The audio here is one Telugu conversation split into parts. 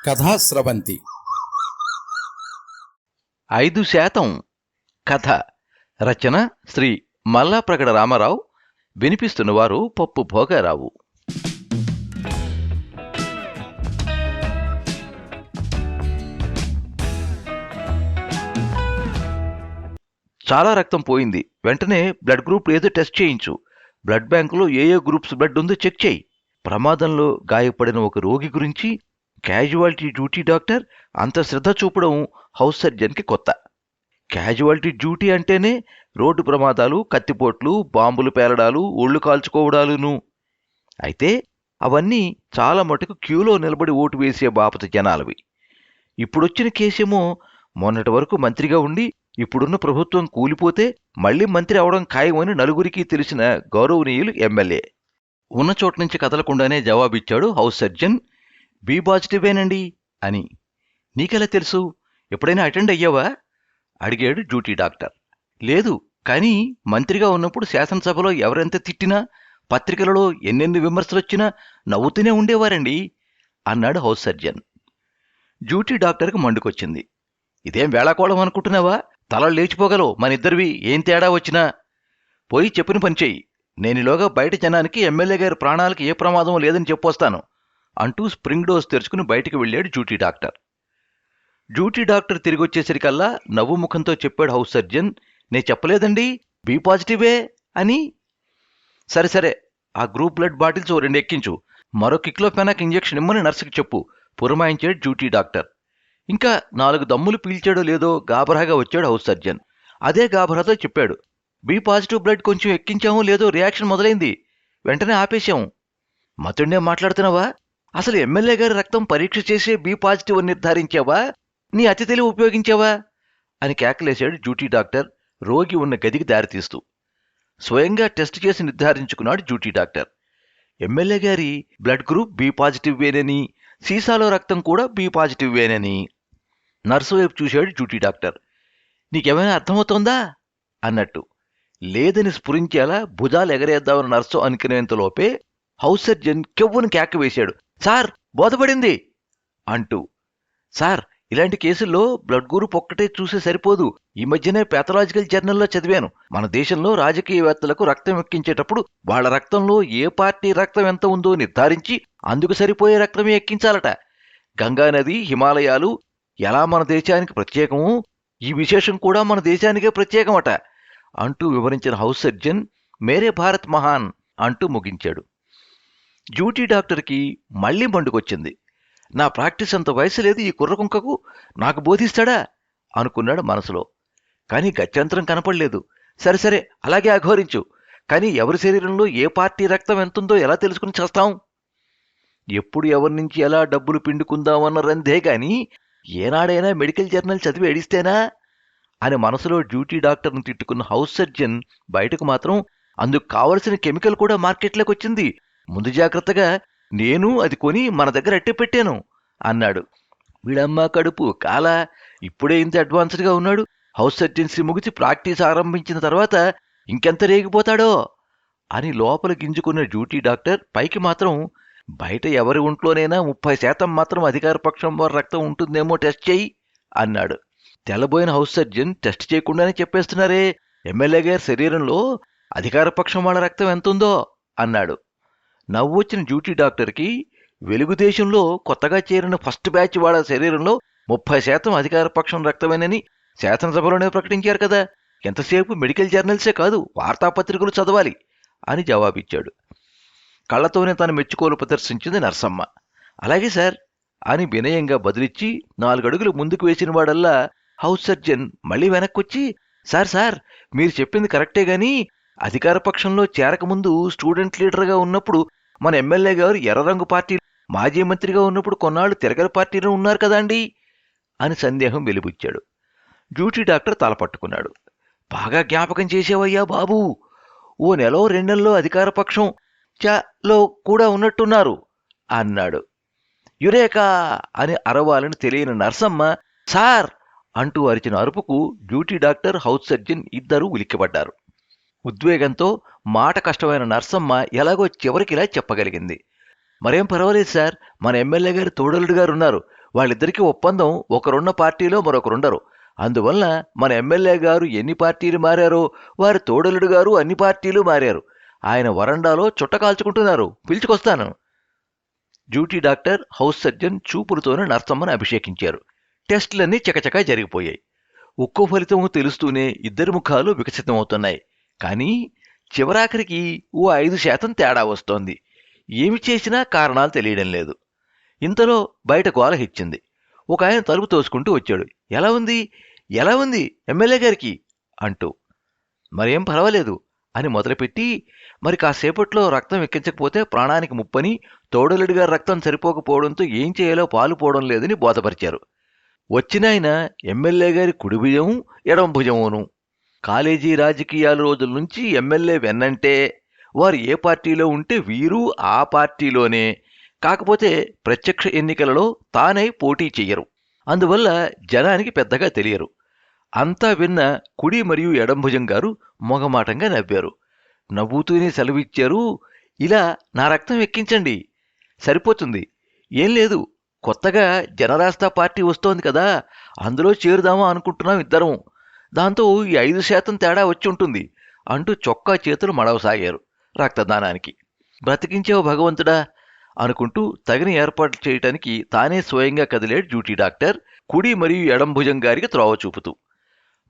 కథా స్రవంతి 5% కథ రచన శ్రీ మల్లాప్రగడ రామారావు. వినిపిస్తున్నవారు పప్పు భోగారావు. చాలా రక్తం పోయింది. వెంటనే బ్లడ్ గ్రూప్ ఏదో టెస్ట్ చేయించు. బ్లడ్ బ్యాంకులో ఏ గ్రూప్స్ బ్లడ్ ఉందో చెక్ చేయి. ప్రమాదంలో గాయపడిన ఒక రోగి గురించి క్యాజువాలిటీ డ్యూటీ డాక్టర్ అంత శ్రద్ధ చూపడం హౌస్ సర్జన్కి కొత్త. క్యాజువాలిటీ డ్యూటీ అంటేనే రోడ్డు ప్రమాదాలు, కత్తిపోట్లు, బాంబులు పేలడాలు, ఒళ్ళు కాల్చుకోవడాలును. అయితే అవన్నీ చాలా మటుకు క్యూలో నిలబడి ఓటు వేసే బాపత జనాలవి. ఇప్పుడొచ్చిన కేసేమో మొన్నటి వరకు మంత్రిగా ఉండి ఇప్పుడున్న ప్రభుత్వం కూలిపోతే మళ్లీ మంత్రి అవడం ఖాయమని నలుగురికి తెలిసిన గౌరవనీయులు ఎమ్మెల్యే. ఉన్న చోట నుంచి కదలకుండానే జవాబిచ్చాడు హౌస్ సర్జన్. బి పాజిటివేనండి అని. నీకెలా తెలుసు? ఎప్పుడైనా అటెండ్ అయ్యావా అడిగాడు డ్యూటీ డాక్టర్. లేదు, కానీ మంత్రిగా ఉన్నప్పుడు శాసనసభలో ఎవరెంత తిట్టినా, పత్రికలలో ఎన్నెన్ని విమర్శలొచ్చినా నవ్వుతూనే ఉండేవారండి అన్నాడు హౌస్ సర్జన్. డ్యూటీ డాక్టర్కి మండుకొచ్చింది. ఇదేం వేళాకోళం అనుకుంటున్నావా? తల లేచిపోగలవు మనిద్దరివి, ఏం తేడా వచ్చినా. పోయి చెప్పిన పని చెయ్యి. నేనిలోగా బయట జనానికి ఎమ్మెల్యే గారి ప్రాణాలకి ఏ ప్రమాదం లేదని చెప్పొస్తాను అంటూ స్ప్రింగ్ డోస్ తెరుచుకుని బయటికి వెళ్ళాడు డ్యూటీ డాక్టర్. డ్యూటీ డాక్టర్ తిరిగొచ్చేసరికల్లా నవ్వు ముఖంతో చెప్పాడు హౌస్ సర్జన్. నే చెప్పలేదండి బి పాజిటివే అని. సరే సరే, ఆ గ్రూప్ బ్లడ్ బాటిల్స్ 2 ఎక్కించు. మరో కిక్లోఫెనాక్ ఇంజెక్షన్ ఇమ్మని నర్సుకి చెప్పు పురమాయించాడు డ్యూటీ డాక్టర్. ఇంకా 4 దమ్ములు పీల్చాడో లేదో గాబరాగా వచ్చాడు హౌస్ సర్జన్. అదే గాబరాతో చెప్పాడు, బి పాజిటివ్ బ్లడ్ కొంచెం ఎక్కించామో లేదో రియాక్షన్ మొదలైంది, వెంటనే ఆపేశాము. మతుండే మాట్లాడుతున్నావా? అసలు ఎమ్మెల్యే గారి రక్తం పరీక్ష చేసే బి పాజిటివ్ అని నిర్ధారించావా? నీ అతి తెలివి ఉపయోగించావా అని కేకలేశాడు డ్యూటీ డాక్టర్ రోగి ఉన్న గదికి దారితీస్తూ. స్వయంగా టెస్ట్ చేసి నిర్ధారించుకున్నాడు డ్యూటీ డాక్టర్. ఎమ్మెల్యే గారి బ్లడ్ గ్రూప్ బి పాజిటివ్ వేనని, సీసాలో రక్తం కూడా బి పాజిటివ్ వేనని. నర్సు వైపు చూశాడు డ్యూటీ డాక్టర్. నీకేమైనా అర్థమవుతోందా అన్నట్టు. లేదని స్ఫురించేలా భుజాలు ఎగరేద్దామని నర్సు అనుకునేంతలోపే హౌస్ సర్జన్ కెవ్వును కేక వేశాడు. సార్, బోధపడింది అంటూ. సార్, ఇలాంటి కేసుల్లో బ్లడ్ గ్రూప్ ఒక్కటే చూసే సరిపోదు. ఈ మధ్యనే పాథలాజికల్ జర్నల్లో చదివాను. మన దేశంలో రాజకీయవేత్తలకు రక్తం ఎక్కించేటప్పుడు వాళ్ల రక్తంలో ఏ పార్టీ రక్తం ఎంత ఉందో నిర్ధారించి అందుకు సరిపోయే రక్తమే ఎక్కించాలట. గంగానది, హిమాలయాలు ఎలా మన దేశానికి ప్రత్యేకమో ఈ విశేషం కూడా మన దేశానికే ప్రత్యేకమట అంటూ వివరించిన హౌస్ సర్జన్ మేరే భారత్ మహాన్ అంటూ ముగించాడు. డ్యూటీ డాక్టర్కి మళ్లీ మండుకొచ్చింది. నా ప్రాక్టీస్ అంత వయసు లేదు ఈ కుర్రకుంకకు, నాకు బోధిస్తాడా అనుకున్నాడు మనసులో. కానీ గత్యంతరం కనపడలేదు. సరే సరే, అలాగే అఘోరించు. కానీ ఎవరి శరీరంలో ఏ పార్టీ రక్తం ఎంతుందో ఎలా తెలుసుకుని చేస్తాం? ఎప్పుడు ఎవరి నుంచి ఎలా డబ్బులు పిండుకుందామన్న రందే గాని ఏనాడైనా మెడికల్ జర్నల్ చదివి ఏడిస్తేనా అని మనసులో డ్యూటీ డాక్టర్ను తిట్టుకున్న హౌస్ సర్జన్ బయటకు మాత్రం అందుకు కావలసిన కెమికల్ కూడా మార్కెట్లోకి వచ్చింది. ముందు జాగ్రత్తగా నేను అది కొని మన దగ్గర అట్టే పెట్టాను అన్నాడు. వీడమ్మ కడుపు కాలా, ఇప్పుడే ఇంత అడ్వాన్స్డ్గా ఉన్నాడు. హౌస్ సర్జన్సీ ముగిసి ప్రాక్టీస్ ఆరంభించిన తర్వాత ఇంకెంత రేగిపోతాడో అని లోపల గింజుకున్న డ్యూటీ డాక్టర్ పైకి మాత్రం బయట ఎవరి ఒంట్లోనైనా 30% మాత్రం అధికార పక్షం వారి రక్తం ఉంటుందేమో టెస్ట్ చేయి అన్నాడు. తెల్లబోయిన హౌస్ సర్జన్ టెస్ట్ చేయకుండానే చెప్పేస్తున్నారే, ఎమ్మెల్యే గారి శరీరంలో అధికార పక్షం వాళ్ళ రక్తం ఎంతుందో అన్నాడు. నవ్వొచ్చిన డ్యూటీ డాక్టర్కి వెలుగుదేశంలో కొత్తగా చేరిన ఫస్ట్ బ్యాచ్ వాళ్ళ శరీరంలో 30% అధికార పక్షం రక్తమేనని శాసనసభలోనే ప్రకటించారు కదా, ఎంతసేపు మెడికల్ జర్నల్సే కాదు వార్తాపత్రికలు చదవాలి అని జవాబిచ్చాడు. కళ్లతోనే తను మెచ్చుకోలు ప్రదర్శించింది నర్సమ్మ. అలాగే సార్ అని వినయంగా బదులిచ్చి 4 అడుగులు ముందుకు వేసిన వాడల్లా హౌస్ సర్జన్ మళ్లీ వెనక్కొచ్చి, సార్ సార్, మీరు చెప్పింది కరెక్టే గాని అధికార పక్షంలో చేరకముందు స్టూడెంట్ లీడర్గా ఉన్నప్పుడు మన ఎమ్మెల్యే గారు ఎర్ర రంగు పార్టీ మాజీ మంత్రిగా ఉన్నప్పుడు కొన్నాళ్లు తిరగల పార్టీలో ఉన్నారు కదా అండి అని సందేహం వెలిబుచ్చాడు. Duty doctor తలపట్టుకున్నాడు. బాగా జ్ఞాపకం చేసేవయ్యా బాబూ, ఓ నెలో 2 నెలల్లో అధికార పక్షం లో కూడా ఉన్నట్టున్నారు అన్నాడు. యురేకా అని అరవాలని తెలియని నర్సమ్మ సార్ అంటూ అరిచిన అరుపుకు డ్యూటీ డాక్టర్ హౌస్ సర్జన్ ఇద్దరూ ఉలిక్కిపడ్డారు. ఉద్వేగంతో మాట కష్టమైన నర్సమ్మ ఎలాగో చివరికి ఇలా చెప్పగలిగింది. మరేం పర్వాలేదు సార్, మన ఎమ్మెల్యే గారు తోడలుడు గారు ఉన్నారు, వాళ్ళిద్దరికీ ఒప్పందం, ఒకరున్న పార్టీలో మరొకరుండరు. అందువల్ల మన ఎమ్మెల్యే గారు ఎన్ని పార్టీలు మారారో వారి తోడలుడు గారు అన్ని పార్టీలు మారారు. ఆయన వరండాలో చుట్ట కాల్చుకుంటున్నారు. పిలుచుకొస్తాను. డ్యూటీ డాక్టర్, హౌస్ సర్జన్ చూపులతోనే నర్సమ్మను అభిషేకించారు. టెస్టులన్నీ చకచకా జరిగిపోయాయి. ఒక్కో ఫలితం తెలుస్తూనే ఇద్దరి ముఖాలు వికసితమవుతున్నాయి. కానీ చివరాఖరికి ఓ 5% తేడా వస్తోంది. ఏమి చేసినా కారణాలు తెలియడం లేదు. ఇంతలో బయట గోల హెచ్చింది. ఒక ఆయన తలుపు తోసుకుంటూ వచ్చాడు. ఎలా ఉంది ఎమ్మెల్యే గారికి అంటూ. మరేం పర్వాలేదు అని మొదలుపెట్టి, మరి కాసేపట్లో రక్తం ఎక్కించకపోతే ప్రాణానికి ముప్పని, తోడలుడి గారి రక్తం సరిపోకపోవడంతో ఏం చేయాలో పాలుపోవడం లేదని బోధపరిచారు. వచ్చినాయన ఎమ్మెల్యే గారి కుడి భుజం, ఎడం భుజమును. కాలేజీ రాజకీయాల రోజుల నుంచి ఎమ్మెల్యే వెన్నంటే వారు ఏ పార్టీలో ఉంటే వీరు ఆ పార్టీలోనే. కాకపోతే ప్రత్యక్ష ఎన్నికలలో తానై పోటీ చెయ్యరు. అందువల్ల జనానికి పెద్దగా తెలియరు. అంతా విన్న కుడి మరియు ఎడంభుజం గారు మొగమాటంగా నవ్వారు. నవ్వుతూనే సెలవిచ్చారు. ఇలా నా రక్తం ఎక్కించండి, సరిపోతుంది. ఏం లేదు, కొత్తగా జనరాస్తా పార్టీ వస్తోంది కదా, అందులో చేరుదామా అనుకుంటున్నాం ఇద్దరం. దాంతో ఈ 5% తేడా వచ్చి ఉంటుంది అంటూ చొక్కా చేతులు మడవసాగారు రక్తదానానికి. బ్రతికించావు భగవంతుడా అనుకుంటూ తగిన ఏర్పాట్లు చేయటానికి తానే స్వయంగా కదిలాడు డ్యూటీ డాక్టర్, కుడి మరియు ఎడంభుజం గారికి త్రోవ చూపుతూ.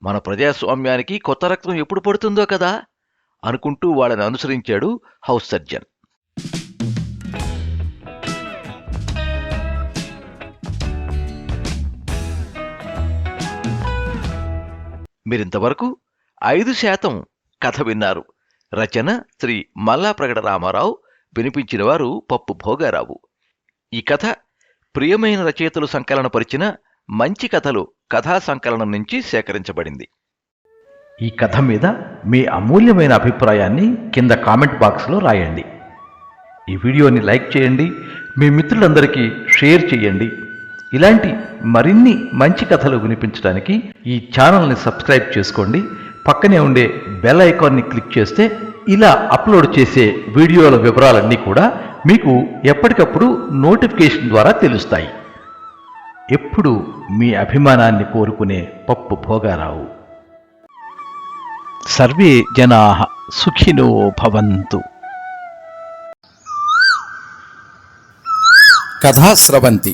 మన ప్రజాస్వామ్యానికి కొత్త రక్తం ఎప్పుడు పడుతుందో కదా అనుకుంటూ వాళ్ళని అనుసరించాడు హౌస్ సర్జన్. మీరింతవరకు 5% కథ విన్నారు. రచన శ్రీ మల్లాప్రగడ రామారావు, వినిపించిన వారు పప్పు భోగారావు. ఈ కథ ప్రియమైన రచయితలు సంకలనపరిచిన మంచి కథలు కథా సంకలనం నుంచి సేకరించబడింది. ఈ కథ మీద మీ అమూల్యమైన అభిప్రాయాన్ని కింద కామెంట్ బాక్స్లో రాయండి. ఈ వీడియోని లైక్ చేయండి, మీ మిత్రులందరికీ షేర్ చేయండి. ఇలాంటి మరిన్ని మంచి కథలు వినిపించడానికి ఈ ఛానల్ని సబ్స్క్రైబ్ చేసుకోండి. పక్కనే ఉండే బెల్ ఐకాన్ని క్లిక్ చేస్తే ఇలా అప్లోడ్ చేసే వీడియోల వివరాలన్నీ కూడా మీకు ఎప్పటికప్పుడు నోటిఫికేషన్ ద్వారా తెలుస్తాయి. ఎప్పుడు మీ అభిమానాన్ని కోరుకునే పప్పు భోగారావు. సర్వే జనాః సుఖినో భవంతు. కథా స్రవంతి